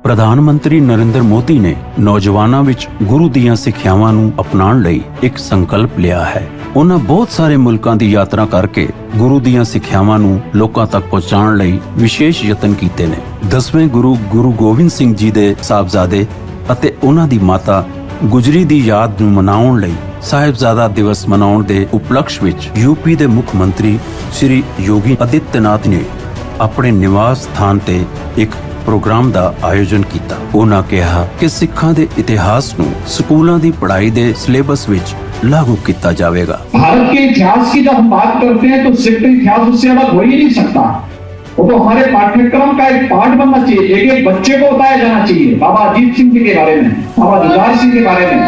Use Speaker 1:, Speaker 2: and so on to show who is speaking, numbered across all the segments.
Speaker 1: ਪ੍ਰਧਾਨ ਮੰਤਰੀ ਨਰਿੰਦਰ ਮੋਦੀ ਨੇ ਨੌਜਵਾਨਾਂ ਵਿੱਚ ਗੁਰੂ ਦੀਆਂ ਸਿੱਖਿਆਵਾਂ ਨੂੰ ਅਪਣਾਉਣ ਲਈ ਇੱਕ ਸੰਕਲਪ ਲਿਆ ਹੈ। ਉਹਨਾਂ ਬਹੁਤ ਸਾਰੇ ਮੁਲਕਾਂ ਦੀ ਯਾਤਰਾ ਕਰਕੇ ਗੁਰੂ ਦੀਆਂ ਸਿੱਖਿਆਵਾਂ ਨੂੰ ਲੋਕਾਂ ਤੱਕ ਪਹੁੰਚਾਉਣ ਲਈ ਵਿਸ਼ੇਸ਼ ਯਤਨ ਕੀਤੇ ਨੇ। 10ਵੇਂ ਗੁਰੂ ਗੋਬਿੰਦ ਸਿੰਘ ਜੀ ਦੇ ਸਾਹਿਬਜ਼ਾਦੇ ਅਤੇ ਉਹਨਾਂ ਦੀ ਮਾਤਾ ਗੁਜਰੀ ਦੀ ਯਾਦ ਨੂੰ ਮਨਾਉਣ ਲਈ ਸਾਹਿਬਜ਼ਾਦਾ ਦਿਵਸ ਮਨਾਉਣ ਦੇ ਉਪਲਕਸ਼ ਵਿੱਚ ਯੂਪੀ ਦੇ ਮੁੱਖ ਮੰਤਰੀ ਸ਼੍ਰੀ ਯੋਗੀ ਆਦਿੱਤਿਆਨਾਥ ਨੇ ਆਪਣੇ ਨਿਵਾਸ ਸਥਾਨ ਤੇ ਇੱਕ ਪ੍ਰੋਗਰਾਮ ਦਾ ਆਯੋਜਨ ਕੀਤਾ। ਉਹਨਾਂ ਕਿਹਾ ਕਿ ਸਿੱਖਾਂ ਦੇ ਇਤਿਹਾਸ ਨੂੰ ਸਕੂਲਾਂ ਦੀ ਪੜ੍ਹਾਈ ਦੇ ਸਿਲੇਬਸ ਵਿੱਚ लागू किया जाएगा।
Speaker 2: भारत के इतिहास की जब हम बात करते हैं तो सिख इतिहास उससे अलग हो ही नहीं सकता। वो तो हमारे पाठ्यक्रम का एक पार्ट बनना चाहिए। एक बच्चे को बताया जाना चाहिए बाबा अजीत सिंह जी के बारे में, बाबा जुझार सिंह के बारे में,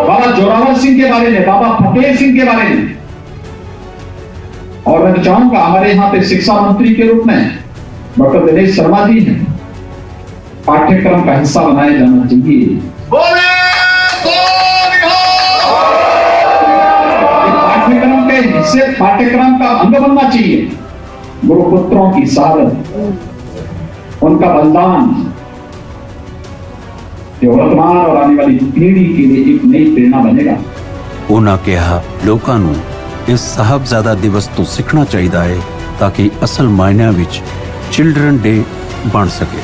Speaker 2: बाबा जोरावर सिंह के बारे में, बाबा फतेह सिंह के बारे में। और मैं चाहूंगा हमारे यहाँ पे शिक्षा मंत्री के रूप में डॉक्टर दिनेश शर्मा जी हैं, पाठ्यक्रम का हिस्सा बनाया जाना चाहिए। पाठ्यक्रम के हिस्से, पाठ्यक्रम का अंग बनना चाहिए। गुरुपुत्रों की शहादत, उनका बलिदान जो वर्तमान और आने वाली पीढ़ी के लिए एक नई प्रेरणा बनेगा।
Speaker 1: ਉਹਨਾਂ ਕਿਹਾ ਲੋਕਾਂ ਨੂੰ ਇਸ ਸਾਹਿਬਜ਼ਾਦਾ ਦਿਵਸ ਤੋਂ ਸਿੱਖਣਾ ਚਾਹੀਦਾ ਹੈ ਤਾਂ ਕਿ ਅਸਲ ਮਾਇਨਿਆਂ ਵਿੱਚ ਚਿਲਡਰਨ ਡੇ ਬਣ ਸਕੇ।